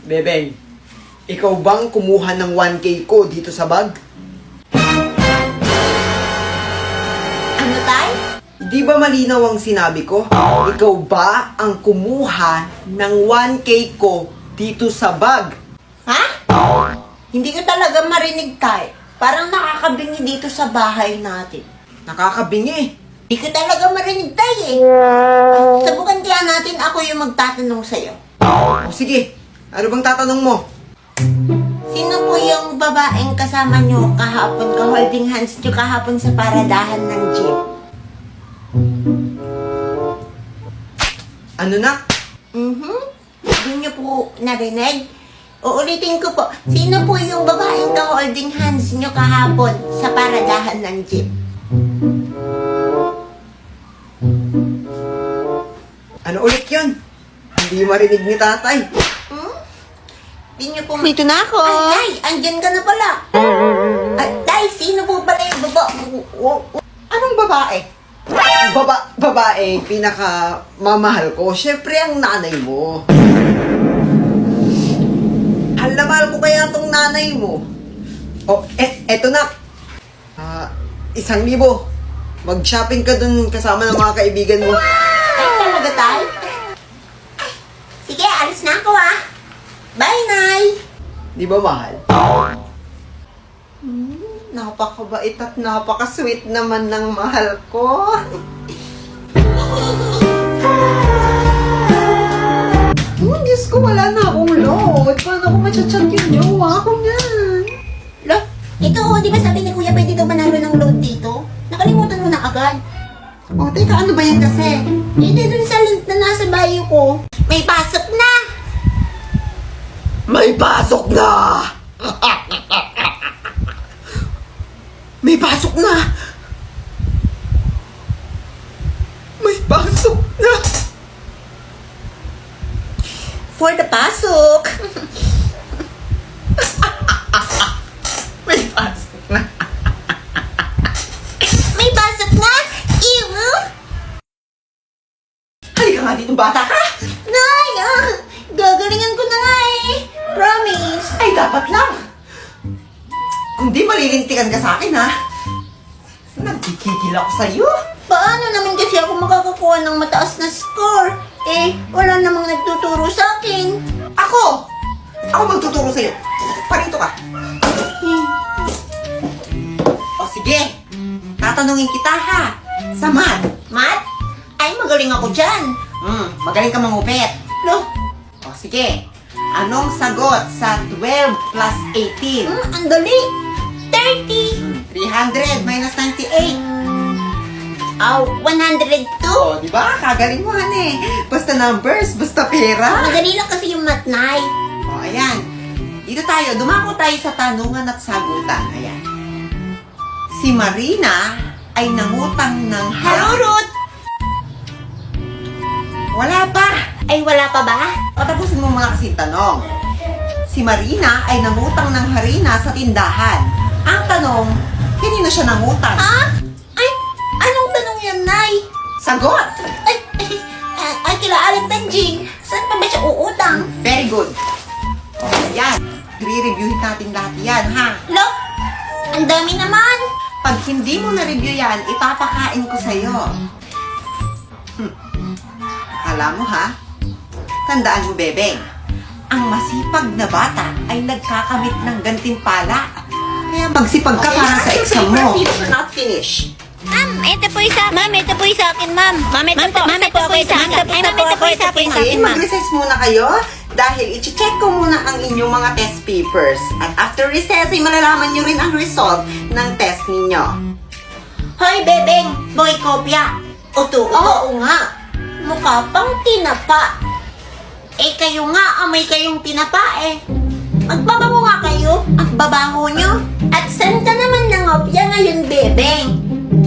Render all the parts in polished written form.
Bebeng, ikaw bang kumuha ng 1K ko dito sa bag? Ano, tay? Di ba malinaw ang sinabi ko? Ikaw ba ang kumuha ng 1K ko dito sa bag? Ha? Hindi ko talaga marinig, tay. Parang nakakabingi dito sa bahay natin. Nakakabingi. Hindi ko talaga marinig, tay, eh. Subukan kaya natin ako yung magtatanong sa'yo. O sige, ano bang tatanong mo? Sino po yung babaeng kasama nyo kahapon, ka-holding hands nyo kahapon sa paradahan ng jeep? Ano na? Hindi nyo po narinig? Uulitin ko po, sino po yung babaeng ka-holding hands nyo kahapon sa paradahan ng jeep? Ano ulit yun? Hindi marinig ni tatay. Hindi nyo po... Dito na ako! Ay, andyan ka na pala! Tay, sino po pala yung Anong babae? Babae, pinaka mamahal ko. Siyempre ang nanay mo. Mahal na mahal ko kaya tong nanay mo. Oh, eto na. 1,000. Mag-shopping ka dun kasama ng mga kaibigan mo. Ay, talaga, tay? Sige, alis na ako, ah! Bye, Nay! Di ba mahal? Napakabait at napaka-sweet naman ng mahal ko. Diyos ko, wala na akong load. Paano ako machat-chat yung jowa ko niyan? Lo, ito, di ba sabi ni Kuya pwede daw manalo ng load dito? Nakalimutan mo na agad. O, teka, ano ba yan kasi? Hindi dun sa link na nasa bio ko. May pasok na! May pasok na! May pasok na! May pasok na! For the pasok! May pasok na! May pasok na! Ew! Halika nga dito, bata ka! Nay! Gagalingan ko na nga eh! Promise! Ay, dapat lang! Kung di malilintikan ka sa akin, ha? Nagkikigil ako sa'yo. Paano naman kasi ako makakakuha ng mataas na score? Eh, wala namang nagtuturo sa akin. Ako! Ako magtuturo sa'yo. Parito ka. O sige, tatanungin kita, ha? Sa math. Matt? Ay, magaling ako dyan. Magaling ka mangupit. Lo, O sige, anong sagot sa 12 plus 18? ang dali. 30. 300 minus 98. 102. O, di ba? Kagaling mo, eh. Basta numbers, basta pera. Madali lang kasi yung math, Nay. O, ayan. Dito tayo, dumako tayo sa tanungan at sagutan. Ayan. Si Marina ay nangutang ng Harurut! Wala pa. Ay, wala pa ba? Patapusin mo muna kasi yung tanong. Si Marina ay nangutang ng harina sa tindahan. Ang tanong, kanino siya nangutang? Ay, anong tanong yan, Nay? Sagot! Ay, kila Aling Tanjing. Saan pa ba siya uutang? Very good. O, ayan. I-reviewin natin lahat yan, ha? Lo, ang dami naman. Pag hindi mo na-review yan, ipapakain ko sa'yo. Alam mo, ha? Tandaan mo, Bebeng. Ang masipag na bata ay nagkakamit ng gantimpala. Kaya magsipag ka para sa exam mo. Not finish. Ma'am, ito po isa. Ma'am, ito po isa akin, ma'am. Ma'am, ito po ako isa akin. Ay, ma'am, ito po isa akin, Okay, ma'am. mag-recess muna kayo dahil i-check ko muna ang inyong mga test papers. At after recess, ay malalaman nyo rin ang result ng test ninyo. Hoy, Bebeng, boy kopya. Oo nga. Mukha pang tinapa. Eh, kayo nga, amoy kayong tinapa eh. Magbabango nga kayo. Ang babango nyo. At saan ka naman nangopya ngayon, Bebeng?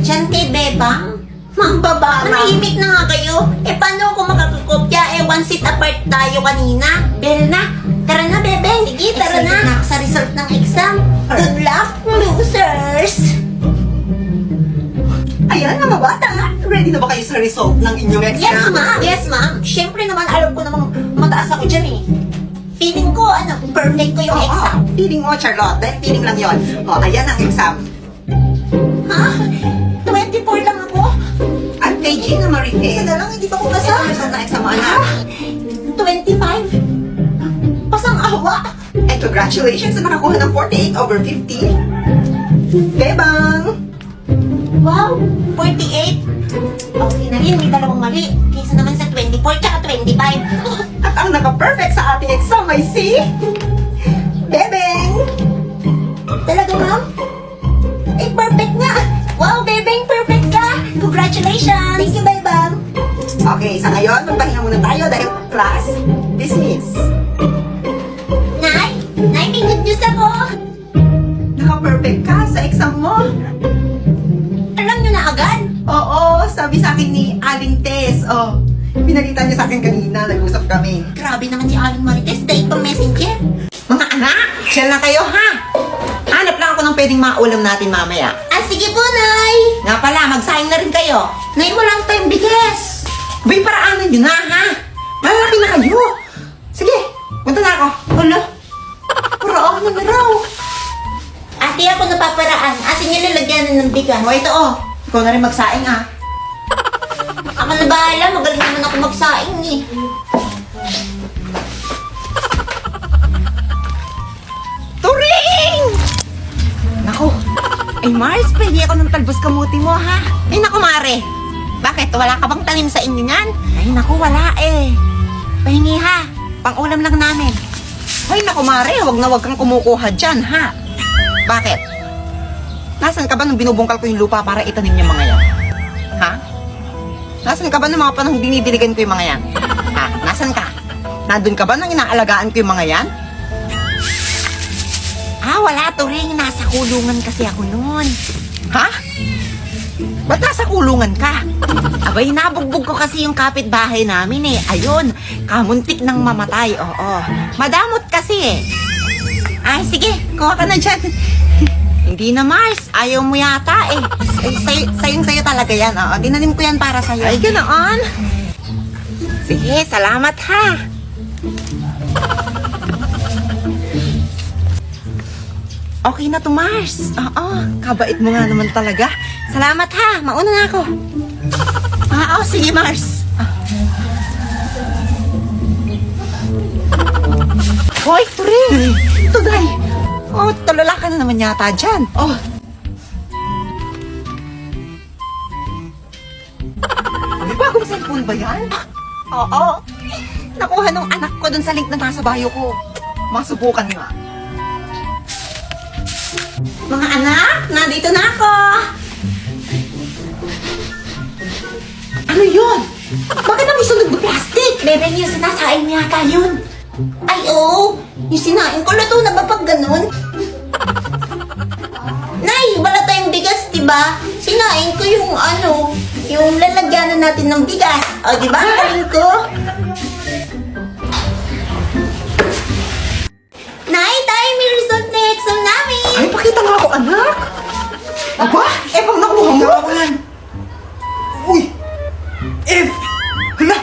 Diyan kay Bebang? Mambabara. Manahimik na nga kayo. Eh, paano ako makakakopya? Eh, one seat apart tayo kanina. Bel na. Tara na, Bebeng. Sige, tara na. Excited na ako sa result ng exam. Good luck, losers. Ayan, mga bata. Ready na ba kayo sa result ng inyong exam? Yes, ma'am. Yes, ma'am. Siyempre naman, alam ko namang mataas ako dyan eh. Feeling ko, perfect ko yung Oo, exam. feeling mo, Charlotte. Dahil feeling lang yon. O, ayan ang exam. Ha? 24 lang ako? At kay Gina Marie Isa na lang, hindi pa ko nasa. Saan na exam mo, anak? 25? Pasang awa. And congratulations sa nakakuha ng 48 over 50. Bebang! Wow, 48. Okay na rin, may dalawang mali. Kaysa naman sa 24 tsaka 25. At ang naka-perfect sa ating exam ay si... Bebeng! Talaga, ma'am? Eh, perfect nga. Wow, Bebeng, perfect ka. Congratulations. Thank you, Bebang. Okay, sa ngayon, magpahinga muna tayo dahil class, dismiss. Nay, may good news ako. Naka-perfect ka sa exam mo. Alam nyo na agad. Oo, sabi sa akin ni Aling Tess. Oh, pinalitan niya sa akin kanina, nag-usap kami. Grabe naman si Alan Marites, dahil pang messenger. Mga anak, chill na kayo ha. Hanap lang ako ng pwedeng maulam natin mamaya. Ah, sige po, Nay. Nga pala, magsaing na rin kayo. Nay, wala tayong bigas. Bay, paraanan nyo na ha. Malalaki na kayo. Sige, punta na ako. Hala, Paraanan na raw. ate ako napaparaan. Ate niya lalagyan ng bigas. O ito oh, ikaw na rin magsaing ah. Ako na bahala, magaling naman ako magsaing eh. Turing! Naku, ay Mars, pahingi ako ng talbos kamuti mo ha. Ay naku Mare, bakit? Wala ka bang tanim sa inyo niyan? Ay naku, wala eh. Pahingi ha, pang-ulam lang namin. Ay naku Mare, wag kang kumukuha dyan ha. Bakit? Nasaan ka ba nung binubungkal ko yung lupa para itanim yung mga yan? Ha? Nasaan ka ba nung mga panahon dinidiligan ko yung mga yan? Ha? Nasaan ka? Nandun ka ba nang inaalagaan ko yung mga yan? Ah, wala Turing. Nasa kulungan kasi ako noon. Ha? Ba't nasa kulungan ka? Abay, nabugbog ko kasi yung kapitbahay namin eh. Ayun, kamuntik ng mamatay. Oo. Madamot kasi eh. Ay, sige, kuha ka na dyan. Hindi na, Mars. Ayaw mo yata eh. Sayong-sayo talaga yan. Oo, dinanim ko yan para sa'yo. Ay, ganoon. Sige, salamat ha. Okay na to, Mars. Oo, kabait mo nga naman talaga. Salamat ha. Mauna na ako. Oo, sige, Mars. Hoy, Turing! Tuday! Oh, tulala ka na naman yata dyan. Oh. May bagong cellphone ba yan? Oo. Nakuha nung anak ko dun sa link na nasa bio ko. Masubukan nga. Mga anak, nandito na ako. Ano yun? Bakit may sunog na plastic? Bebeng, yung sinasain mo yata yun. Ay, oo. Yung sinain ko, luto na ba pag ganun? Nay, wala tayong bigas, diba? Sinain ko yung yung lalagyanan natin ng bigas. O, diba? Kain ko. Nay, tayo may result na exam namin. Ay, pakita nga ako, anak. Aba, bang nakuha mo? Uy, F. Hala.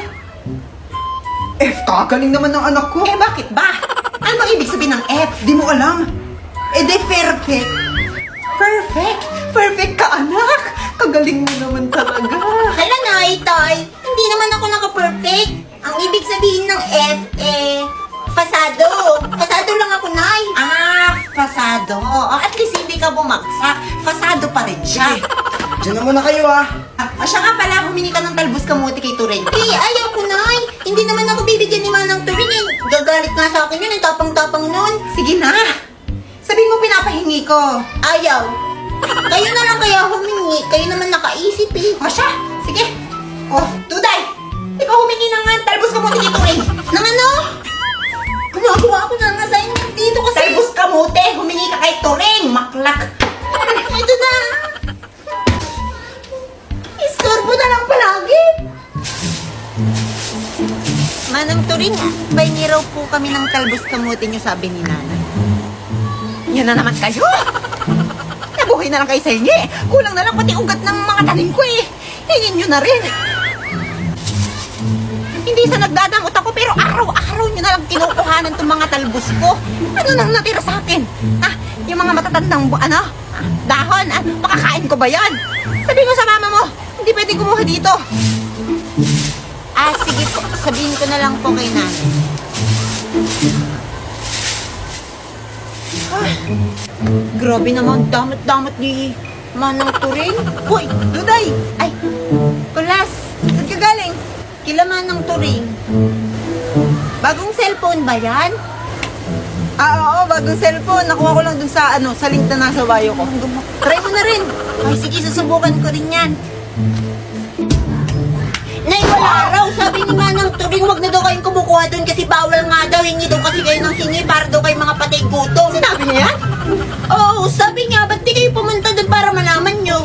F, kagaling naman ng anak ko. Eh, bakit ba? Ano bang ibig sabihin ng F? Di mo alam. De perfect. Perfect? Perfect ka, anak. Kagaling mo naman talaga. Hala, Nay, Tay. Hindi naman ako naka-perfect. Ang ibig sabihin ng F, pasado. Pasado lang ako, Nay. Ah, pasado. Oh, at least hindi ka bumagsak. Pasado pa rin siya. Diyan na muna kayo ah. Siya nga pala, humingi ka ng talbos kamuti kay Turing. Eh, ayaw ko, Nay. Hindi naman ako bibigyan ni Manang Turing eh. Gagalit nga sa akin yun, ang tapang-tapang nun. Sige na. Sabihin mo pinapahingi ko. Ayaw. Kayo na lang kaya humingi. Kayo naman nakaisip eh. O siya, sige. O, Tuday. Ikaw humingi ng talbos kamuti kay Turing. Nang ano? Gumagawa ako ng assignment dito kasi. Talbos kamuti, humingi ka kay Turing. Maklak. Ito na. Istorbo na lang palagi. Manang Turing, bahingi raw po kami ng talbos kamuti niyo, sabi ni Nanay. Yan na naman kayo. Nabuhay na lang kayo sa hingi. Kulang na lang pati ugat ng mga tanim ko eh. Hingin nyo na rin. Hindi sa nagdadamot ako pero araw-araw nyo na lang kinukuhanan itong mga talbos ko. Ano nang natira sa akin? Ha? Yung mga matatandang dahon, makakain ko ba yan? Sabi mo sa mama mo, hindi pwede kumuha dito. Sige po, sabihin ko na lang po kay nanay. Grabe naman, damot-damot ni Manang Turing. Hoy, Duday! Ay, Kulas, Saan ka galing? kila Manang Turing. Bagong cellphone ba yan? Oo, bagong cellphone. Nakuha ko lang dun sa, sa link na nasa bio ko. Try mo na rin. Ay, sige, susubukan ko rin yan. Nay, wala raw. Sabi ni Manang Turing, wag na daw kayong kumukuha doon kasi bawal nga daw. Hingi daw kasi kayo ng hingi para daw kayo mga patay gutom. Sinabi niya yan? Oo, sabi niya, ba't di kayo pumunta doon para malaman nyo?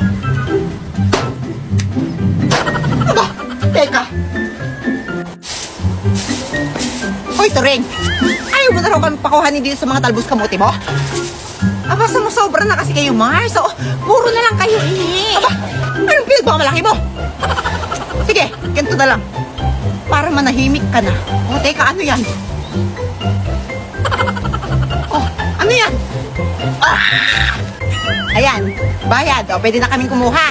Aba, teka. Hoy, Turing. Ayaw mo na raw kami pakuhanin dito sa mga talbos kamuti mo? Aba, sumusobra na kasi kayo, Mars. So, puro na lang kayo eh. Aba, anong pinagmamalaki mo? Sige, ganito na lang. Para manahimik ka na. O, teka, ano yan? Oh, ano yan? Ah! Ayan, bayad. O, pwede na kaming kumuha.